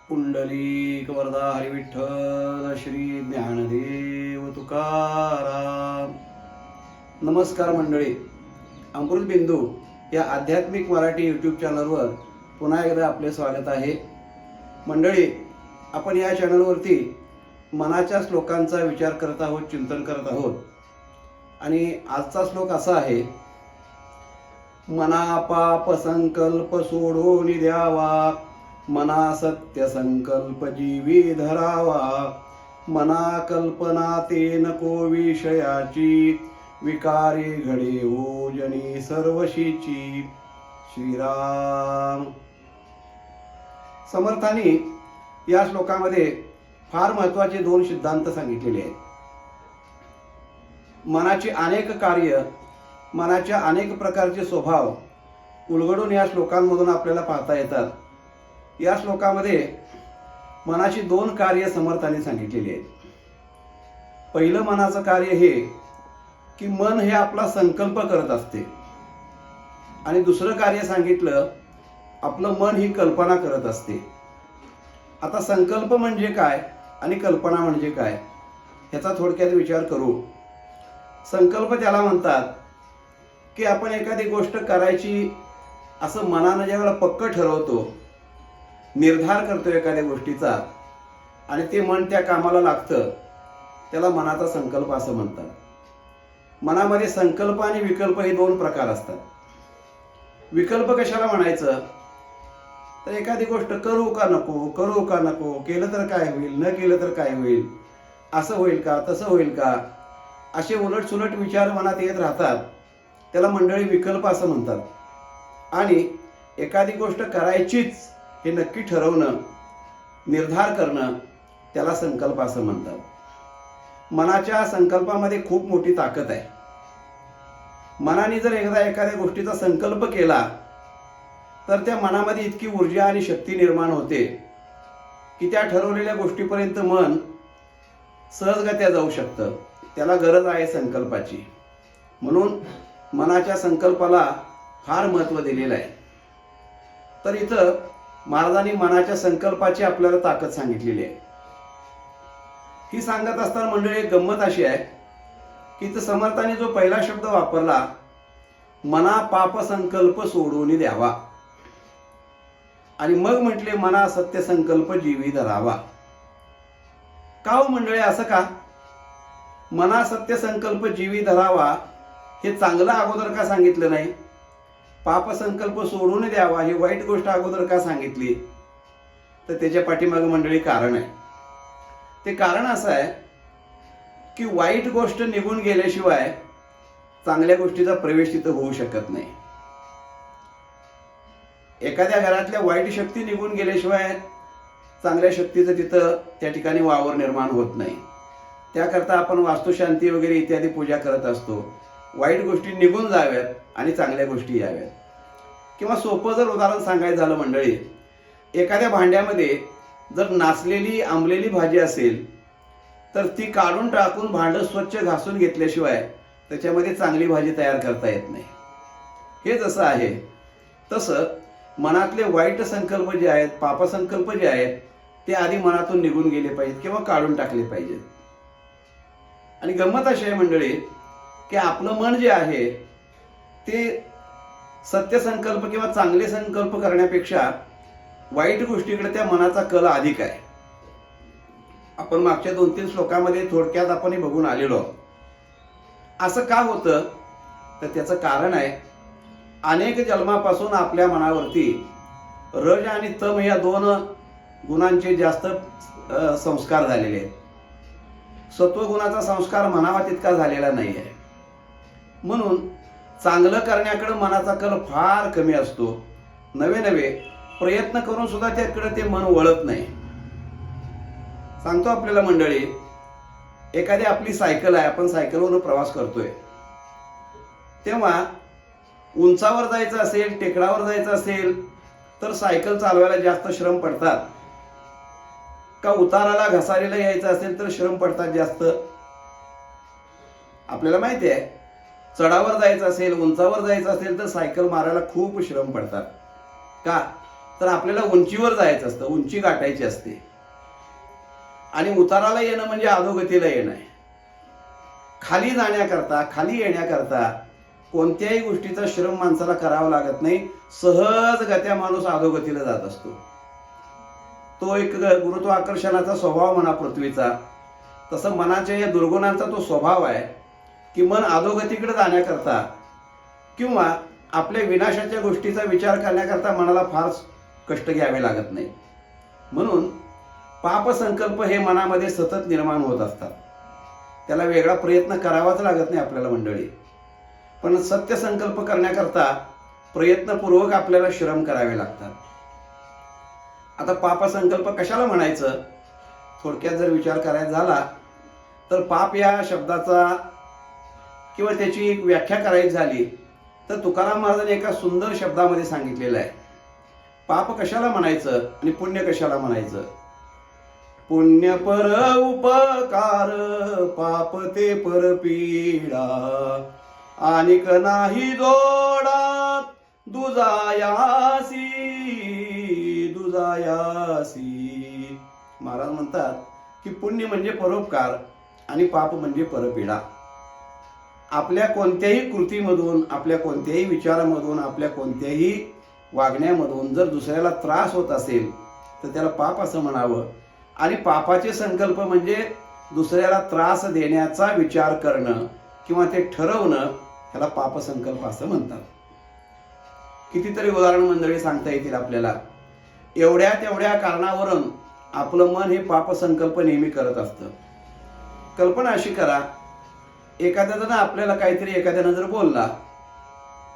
पुंडलिक वरदा हरिविठ्ठल श्री ज्ञानदेव तुकाराम. नमस्कार मंडळी, अमृत बिंदू या आध्यात्मिक मराठी यूट्यूब चॅनलवर पुन्हा एकदा आपले स्वागत आहे. मंडळी, आपण या चॅनलवरती मनाच्या श्लोकांचा विचार करत आहोत, चिंतन करत आहोत. आणि आजचा श्लोक असा आहे: मना पाप संकल्प सोडून द्यावा, मना सत्य संकल्प जीवी धरावा, मना कल्पना ते नको विषयाची, विकारे घडे ओजनी सर्वशीची. श्रीराम. समर्थांनी या श्लोकामध्ये फार महत्त्वाचे दोन सिद्धांत सांगितलेले आहेत. मनाची अनेक कार्य, मनाच्या अनेक प्रकारचे स्वभाव उलगडून या श्लोकांमधून आपल्याला पाहता येतात. या श्लोकामध्ये मनाची दोन कार्य समर्थांनी सांगितलेली आहेत. पहिलं मनाचं कार्य हे की मन हे आपला संकल्प करत असते, आणि दुसरं कार्य सांगितलं आपलं मन ही कल्पना करत असते. आता संकल्प म्हणजे काय आणि कल्पना म्हणजे काय ह्याचा थोडक्यात विचार करू. संकल्प त्याला म्हणतात की आपण एखादी गोष्ट करायची असं मनानं ज्यावेळेला पक्क ठरवतो, निर्धार करतो एखाद्या गोष्टीचा, आणि ते मन त्या कामाला लागतं, त्याला मनाचा संकल्प असं म्हणतात. मनामध्ये संकल्प आणि विकल्प हे दोन प्रकार असतात. विकल्प कशाला म्हणायचं तर एखादी गोष्ट करू का नको, करू का नको, केलं तर काय होईल, न केलं तर काय होईल, असं होईल का, तसं होईल का, असे उलट सुलट विचार मनात येत राहतात. त्याला मंडळी विकल्प असं म्हणतात. आणि एखादी गोष्ट करायचीच हे नक्की ठरवणं, निर्धार करणं, त्याला संकल्प असं म्हणतात. मनाच्या संकल्पामध्ये खूप मोठी ताकद आहे. मनाने जर एकदा एखाद्या गोष्टीचा संकल्प केला तर त्या मनामध्ये इतकी ऊर्जा आणि शक्ती निर्माण होते की त्या ठरवलेल्या गोष्टीपर्यंत मन सहजगत्या जाऊ शकतं. त्याला गरज आहे संकल्पाची. म्हणून मनाच्या संकल्पाला फार महत्त्व दिलेलं आहे. तर इथं महाराजांनी मनाच्या संकल्पाची आपल्याला ताकद सांगितलेली आहे. ही सांगत असताना मंडळी एक गंमत अशी आहे की इथं समर्थाने जो पहिला शब्द वापरला, मना पाप संकल्प सोडून द्यावा, आणि मग म्हटले मना सत्य संकल्प जीवी धरावा. का हो मंडळी, असं का? मना सत्य संकल्प जीवी धरावा हे चांगलं अगोदर का सांगितलं नाही? पाप संकल्प सोडून द्यावा ही वाईट गोष्ट अगोदर का सांगितली? तर त्याच्या पाठीमागे मंडळी कारण आहे. ते कारण असं आहे की वाईट गोष्ट निघून गेल्याशिवाय चांगल्या गोष्टीचा प्रवेश तिथं होऊ शकत नाही. एखाद्या घरातल्या वाईट शक्ती निघून गेल्याशिवाय चांगल्या शक्तीचं तिथं त्या ठिकाणी वावर निर्माण होत नाही. त्याकरता आपण वास्तुशांती वगैरे इत्यादी पूजा करत असतो. वाईट गोष्टी निघून जाव्यात आणि चांगल्या गोष्टी याव्यात. किंवा सोपं जर उदाहरण सांगायचं झालं मंडळी, एखाद्या भांड्यामध्ये जर नासलेली आंबलेली भाजी असेल तर ती काढून टाकून भांडं स्वच्छ घासून घेतल्याशिवाय त्याच्यामध्ये चांगली भाजी तयार करता येत नाही. हे जसं आहे तसं मनातले वाईट संकल्प जे आहेत, पापसंकल्प जे आहेत, ते आधी मनातून निघून गेले पाहिजेत किंवा काढून टाकले पाहिजेत. आणि गंमत अशी आहे मंडळी की आपलं मन जे आहे ते सत्य संकल्प किंवा चांगले संकल्प करण्यापेक्षा वाईट गोष्टीकडे त्या मनाचा कल अधिक आहे. आपण मागच्या 2-3 श्लोकामध्ये थोडक्यात आपण हे बघून आलेलो आहोत. असं का होतं तर त्याचं कारण आहे, अनेक जन्मापासून आपल्या मनावरती रज आणि तम या दोन गुणांचे जास्त संस्कार झालेले आहेत. सत्वगुणाचा संस्कार म्हणावा तितका झालेला नाही आहे. म्हणून चांगलं करण्याकडे मनाचा कल फार कमी असतो. नवे नवे प्रयत्न करून सुद्धा त्याकडे ते मन वळत नाही. सांगतो आपल्याला मंडळी, एखादी आपली सायकल आहे, आपण सायकलवरून प्रवास करतोय, तेव्हा उंचावर जायचं असेल, टेकडावर जायचं असेल तर सायकल चालवायला जास्त श्रम पडतात का उताराला घसारीला यायचं असेल तर श्रम पडतात जास्त? आपल्याला माहिती आहे, चढावर जायचं असेल, उंचावर जायचं असेल तर सायकल मारायला खूप श्रम पडतात. का तर आपल्याला उंचीवर जायचं असतं, उंची गाठायची असते. आणि उताराला येणं म्हणजे अधोगतीला येणं आहे. खाली जाण्याकरता, खाली येण्याकरता कोणत्याही गोष्टीचा श्रम माणसाला करावा लागत नाही. सहजगत्या माणूस अधोगतीला जात असतो. तो एक गुरुत्वाकर्षणाचा स्वभाव म्हणा पृथ्वीचा, तसं मनाच्या या दुर्गुणांचा तो स्वभाव आहे की मन अधोगतीकडे जाण्याकरता किंवा आपल्या विनाशाच्या गोष्टीचा विचार करण्याकरता मनाला फार कष्ट घ्यावे लागत नाही. म्हणून पाप संकल्प हे मनामध्ये सतत निर्माण होत असतात. त्याला वेगळा प्रयत्न करावाच लागत नाही आपल्याला मंडळी. पण सत्य संकल्प करण्याकरता प्रयत्नपूर्वक आपल्याला श्रम करावे लागतात. आता पाप संकल्प कशाला म्हणायचं, थोडक्यात जर विचार करायचा झाला तर पाप या शब्दाचा किंवा त्याची एक व्याख्या करायची झाली तर तुकाराम महाराजांनी एका सुंदर शब्दामध्ये सांगितलेलं आहे. पाप कशाला म्हणायचं आणि पुण्य कशाला म्हणायचं. पुण्य पर उपकार, पाप ते पर पीडा, आनिक नाही जोडा दुजायासी दुजायासी. महाराज म्हणतात की पुण्य म्हणजे परोपकार आणि पाप म्हणजे परपीडा. आपल्या कोणत्याही कृतीमधून, आपल्या कोणत्याही विचारामधून, आपल्या कोणत्याही वागण्यामधून जर दुसऱ्याला त्रास होत असेल तर त्याला पाप असं म्हणावं. आणि पापाचे संकल्प म्हणजे दुसऱ्याला त्रास देण्याचा विचार करणं किंवा ते ठरवणं, ह्याला पाप संकल्प असं म्हणतात. कितीतरी उदाहरण मंडळी सांगता येतील आपल्याला. एवढ्या तेवढ्या कारणावरून आपलं मन हे पाप संकल्प नेहमी करत असतं. कल्पना अशी करा, एखाद्यानं आपल्याला काहीतरी एखाद्यानं जर बोलला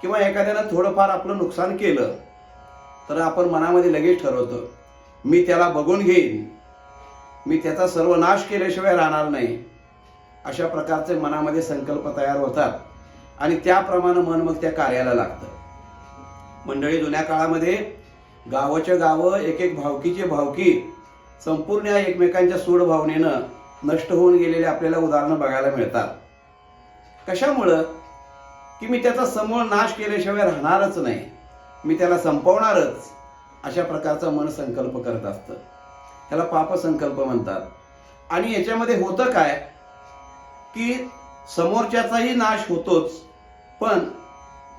किंवा एखाद्यानं थोडंफार आपलं नुकसान केलं तर आपण मनामध्ये लगेच ठरवतो मी त्याला बघून घेईन, मी त्याचा सर्वनाश केल्याशिवाय राहणार नाही. अशा प्रकारचे मनामध्ये संकल्प तयार होतात आणि त्याप्रमाणे मन मग त्या कार्याला लागतं. मंडळी, जुन्या काळामध्ये गावाच्या गावं, एक एक भावकीचे भावकी संपूर्ण एकमेकांच्या सूड भावनेनं नष्ट होऊन गेलेले आपल्याला उदाहरणं बघायला मिळतात. कशामुळं की मी त्याचा समूळ नाश केल्याशिवाय राहणारच नाही, मी त्याला संपवणारच, अशा प्रकारचा मन संकल्प करत असतं. ह्याला पाप संकल्प म्हणतात. आणि याच्यामध्ये होतं काय की समोरच्याचाही नाश होतोच, पण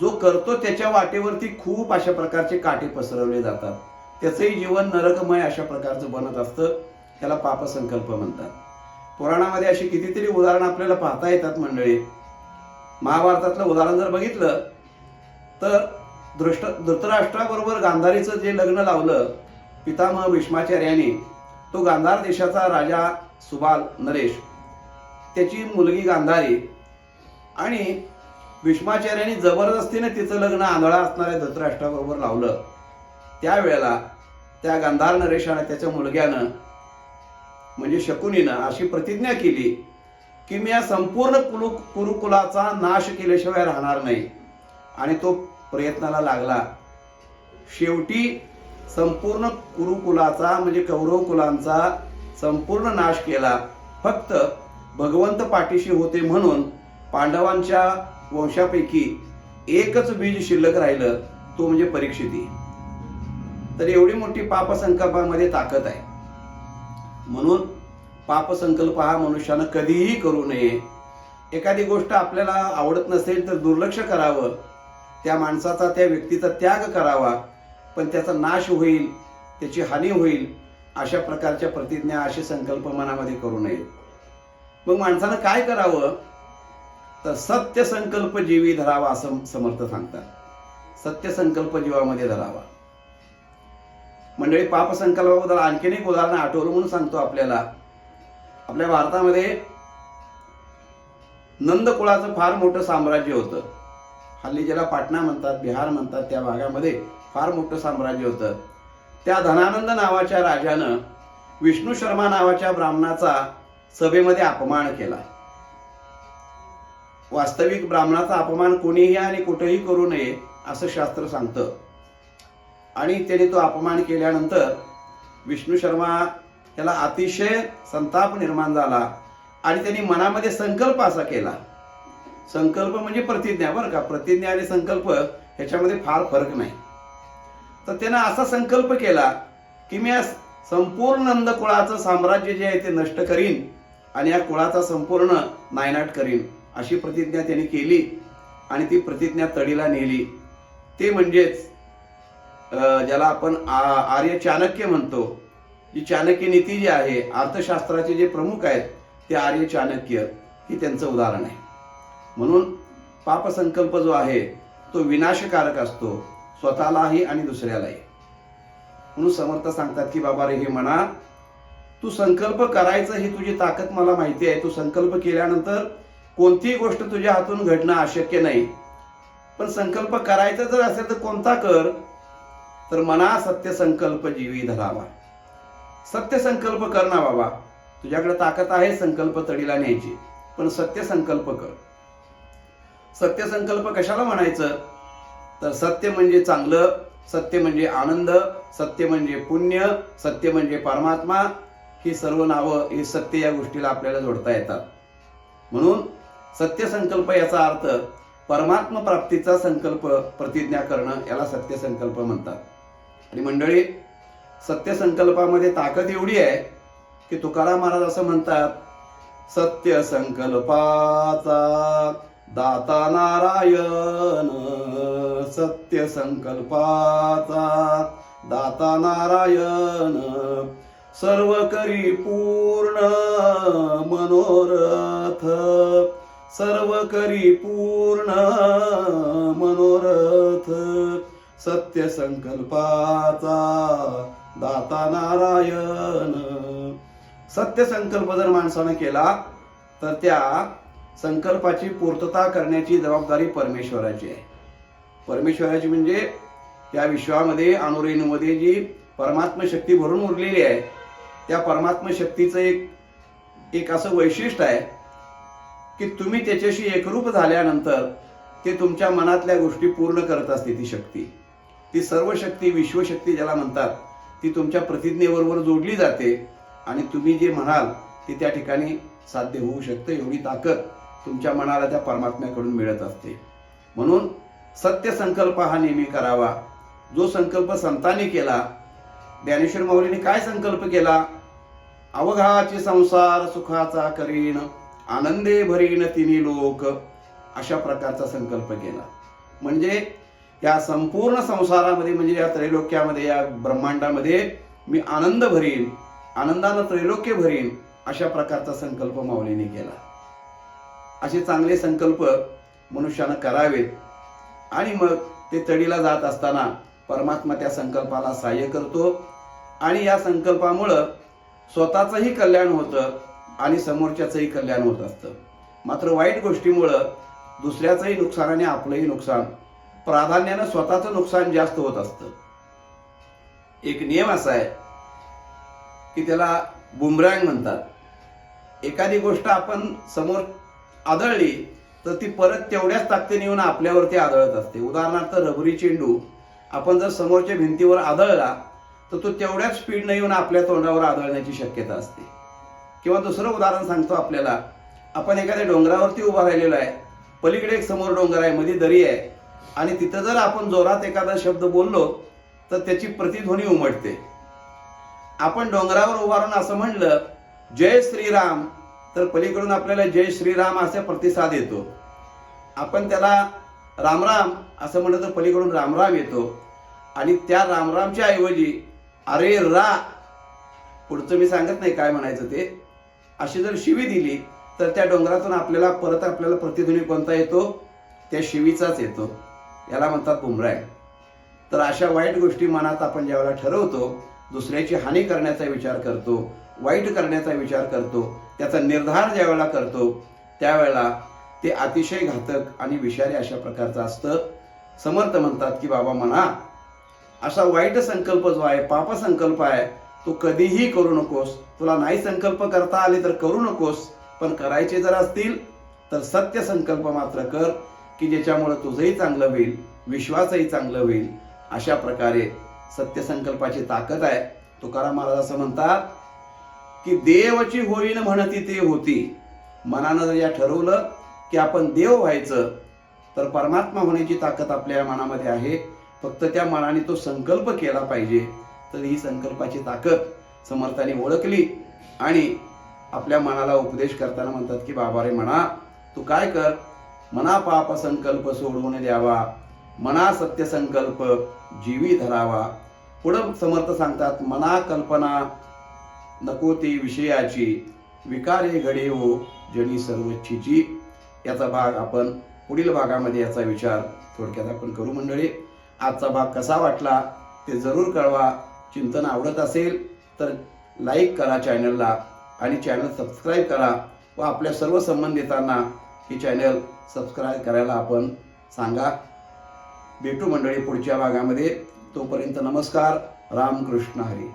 जो करतो त्याच्या वाटेवरती खूप अशा प्रकारचे काटे पसरवले जातात. त्याचंही जीवन नरकमय अशा प्रकारचं बनत असतं. ह्याला पाप संकल्प म्हणतात. पुराणामध्ये अशी कितीतरी उदाहरणं आपल्याला पाहता येतात मंडळी. महाभारतातलं उदाहरण जर बघितलं तर धृतराष्ट्राबरोबर गांधारीचं जे लग्न लावलं पितामह भीष्माचार्यांनी, तो गांधार देशाचा राजा सुबाल नरेश, त्याची मुलगी गांधारी, आणि भीष्माचार्यांनी जबरदस्तीने तिचं लग्न आंधळा असणाऱ्या धृतराष्ट्राबरोबर लावलं. त्यावेळेला त्या गांधार नरेशाने, त्याच्या मुलग्यानं म्हणजे शकुनीनं अशी प्रतिज्ञा केली की मी या संपूर्ण कुरुकुलाचा नाश केल्याशिवाय राहणार नाही. आणि तो प्रयत्नाला लागला. शेवटी संपूर्ण कुरुकुलाचा म्हणजे कौरव कुलांचा संपूर्ण नाश केला. फक्त भगवंत पाठीशी होते म्हणून पांडवांच्या वंशापैकी एकच बीज शिल्लक राहिलं, तो म्हणजे परीक्षिती. तर एवढी मोठी पाप संकल्पामध्ये ताकद आहे. म्हणून पाप संकल्प हा मनुष्यानं कधीही करू नये. एखादी गोष्ट आपल्याला आवडत नसेल तर दुर्लक्ष करावं, त्या माणसाचा, त्या व्यक्तीचा त्याग करावा, पण त्याचा नाश होईल, त्याची हानी होईल अशा प्रकारच्या प्रतिज्ञा, असे संकल्प मनामध्ये करू नये. मग माणसानं काय करावं तर सत्य संकल्प जीवी धरावा असं समर्थ सांगतात. सत्य संकल्प जीवामध्ये धरावा. मंडळी, पाप संकल्पाबद्दल आणखीन एक उदाहरण आठवलं म्हणून सांगतो आपल्याला. आपल्या भारतामध्ये नंद कुळाचं फार मोठं साम्राज्य होतं. हल्ली ज्याला पाटणा म्हणतात, बिहार म्हणतात, त्या भागामध्ये फार मोठं साम्राज्य होतं. त्या धनानंद नावाच्या राजानं विष्णू शर्मा नावाच्या ब्राह्मणाचा सभेमध्ये अपमान केला. वास्तविक ब्राह्मणाचा अपमान कोणीही आणि कुठेही करू नये असं शास्त्र सांगतं. आणि त्याने तो अपमान केल्यानंतर विष्णू शर्मा याला अतिशय संताप निर्माण झाला आणि त्यांनी मनामध्ये संकल्प असा केला. संकल्प म्हणजे प्रतिज्ञा, बरं का. प्रतिज्ञा आणि संकल्प ह्याच्यामध्ये फार फरक नाही. तर त्यानं असा संकल्प केला की मी या संपूर्ण नंद कुळाचं साम्राज्य जे आहे ते नष्ट करीन आणि या कुळाचा संपूर्ण नायनाट करीन, अशी प्रतिज्ञा त्यांनी केली आणि ती प्रतिज्ञा तडीला नेली. ते म्हणजेच ज्याला आपण आर्य चाणक्य म्हणतो, जी चाणक्य नीती जी आहे, अर्थशास्त्राचे जे प्रमुख आहेत ते आर्य चाणक्य, ही त्यांचं उदाहरण आहे. म्हणून पाप संकल्प जो आहे तो विनाशकारक असतो, स्वतःलाही आणि दुसऱ्यालाही. म्हणून समर्थ सांगतात की बाबा रे, हे म्हणा, तू संकल्प करायचं ही तुझी ताकद मला माहिती आहे. तू संकल्प केल्यानंतर कोणतीही गोष्ट तुझ्या हातून घडणं अशक्य नाही. पण संकल्प करायचा जर असेल तर कोणता कर? तर मना सत्य संकल्प जीवी धरावा. सत्य संकल्प कर ना बाबा. तुझ्याकडे ताकद आहे संकल्प तडीला न्यायची, पण सत्य संकल्प कर. सत्य संकल्प कशाला म्हणायचं? तर सत्य म्हणजे चांगलं, सत्य म्हणजे आनंद, सत्य म्हणजे पुण्य, सत्य म्हणजे परमात्मा. ही सर्व नावं, हे सत्य या गोष्टीला आपल्याला जोडता येतात. म्हणून सत्य संकल्प याचा अर्थ परमात्मा प्राप्तीचा संकल्प प्रतिज्ञा करणं, याला सत्य संकल्प म्हणतात. आणि मंडळी, सत्य संकल्पामध्ये ताकद एवढी आहे की तुकाराम महाराज असं म्हणतात, सत्य संकल्पाचा दाता नारायण, सत्य संकल्पाचा दाता नारायण, सर्व करी पूर्ण मनोरथ, सर्व करी पूर्ण मनोरथ, सत्य संकल्पाचा दाता नारायण. सत्य संकल्प जर माणसाने केला तर त्या संकल्पाची पूर्तता करण्याची जबाबदारी परमेश्वराची आहे. परमेश्वराची म्हणजे या विश्वामध्ये अणुरेणूमध्ये जी परमात्म शक्ती भरून उरलेली आहे, त्या परमात्म शक्तीचं एक असं वैशिष्ट्य आहे की तुम्ही त्याच्याशी एकरूप झाल्यानंतर ते तुमच्या मनातल्या गोष्टी पूर्ण करत असते. ती शक्ती, ती सर्व शक्ती, विश्वशक्ती ज्याला म्हणतात, ती तुमच्या प्रतिज्ञेबरोबर जोडली जाते आणि तुम्ही जे म्हणाल ते त्या ठिकाणी साध्य होऊ शकतं. एवढी ताकद तुमच्या मनाला त्या परमात्म्याकडून मिळत असते. म्हणून सत्य संकल्प हा नेहमी करावा. जो संकल्प संतांनी केला, ज्ञानेश्वर माऊलीने काय संकल्प केला? अवघाचे संसार सुखाचा करीन, आनंदे भरीन तिन्ही लोक, अशा प्रकारचा संकल्प केला. म्हणजे या संपूर्ण संसारामध्ये, म्हणजे या त्रैलोक्यामध्ये, या ब्रह्मांडामध्ये मी आनंद भरीन, आनंदानं त्रैलोक्य भरीन, अशा प्रकारचा संकल्प माऊलीने केला. असे चांगले संकल्प मनुष्यानं करावेत आणि मग ते तडीला जात असताना परमात्मा त्या संकल्पाला सहाय्य करतो आणि या संकल्पामुळं स्वतःचंही कल्याण होतं आणि समोरच्याचंही कल्याण होत असतं. मात्र वाईट गोष्टीमुळं दुसऱ्याचंही नुकसान आणि आपलंही नुकसान, प्राधान्यानं स्वतःचं नुकसान जास्त होत असतं. एक नियम असा आहे की त्याला बुमरँग म्हणतात. एखादी गोष्ट आपण समोर आदळली तर ती परत तेवढ्याच ताकदीने येऊन आपल्यावरती आदळत असते. उदाहरणार्थ रबरी चेंडू आपण जर समोरच्या भिंतीवर आदळला तर तो तेवढ्याच स्पीडने येऊन आपल्या तोंडावर आदळण्याची शक्यता असते. किंवा दुसरं उदाहरण सांगतो आपल्याला, आपण एखाद्या डोंगरावरती उभा राहिलेलो आहे, पलीकडे एक समोर डोंगर आहे, मध्ये दरी आहे आणि तिथं जर आपण जोरात एखादा शब्द बोललो तर त्याची प्रतिध्वनी उमटते. आपण डोंगरावर उभा राहून असं म्हणलं जय श्रीराम, तर पलीकडून आपल्याला जय श्रीराम असा प्रतिसाद येतो. आपण त्याला रामराम असं म्हणलं तर पलीकडून रामराम येतो. आणि त्या रामरामच्या ऐवजी अरे रा, पुढचं मी सांगत नाही काय म्हणायचं ते, अशी जर शिवी दिली तर त्या डोंगरातून आपल्याला प्रतिध्वनी कोणता येतो? त्या शिवीचाच येतो. याला म्हणतात बुमरँग. तर अशा वाईट गोष्टी मनात आपण ज्यावेळेला ठरवतो, दुसऱ्याची हानी करण्याचा विचार करतो, वाईट करण्याचा विचार करतो, त्याचा निर्धार ज्यावेळेला करतो त्यावेळेला ते अतिशय घातक आणि विषारी अशा प्रकारचं असतं. समर्थ म्हणतात की बाबा म्हणा, असा वाईट संकल्प जो आहे, पाप संकल्प आहे, तू कधीही करू नकोस. तुला नाही संकल्प करता आले तर करू नकोस, पण करायचे जर असतील तर सत्य संकल्प मात्र कर की ज्याच्यामुळे तुझंही चांगलं होईल, विश्वासही चांगलं होईल. अशा प्रकारे सत्य संकल्पाची ताकद आहे. तुकाराम महाराज असं म्हणतात की देवची होईन म्हणती ते होती. मनानं जर या ठरवलं की आपण देव व्हायचं तर परमात्मा होण्याची ताकद आपल्या मनामध्ये आहे. फक्त त्या मनाने तो संकल्प केला पाहिजे. तर ही संकल्पाची ताकद समर्थाने ओळखली आणि आपल्या मनाला उपदेश करताना म्हणतात की बाबा रे मना, तू काय कर, मना पाप संकल्प सोडून द्यावा, मना सत्य संकल्प जीवी धरावा. पुढं समर्थ सांगतात, मना कल्पना नको ती विषयाची, विकारे घडे हो जनी सर्वच्छीची. याचा भाग आपण पुढील भागामध्ये याचा विचार थोडक्यात आपण करू. मंडळी, आजचा भाग कसा वाटला ते जरूर कळवा. चिंतन आवडत असेल तर लाईक करा चॅनलला आणि चॅनल सबस्क्राईब करा व आपल्या सर्व संबंधितांना ही चॅनल सबस्क्राईब करायला आपण सांगा. भेटू मंडळी पुढच्या भागामध्ये. तोपर्यंत नमस्कार. रामकृष्ण हरी.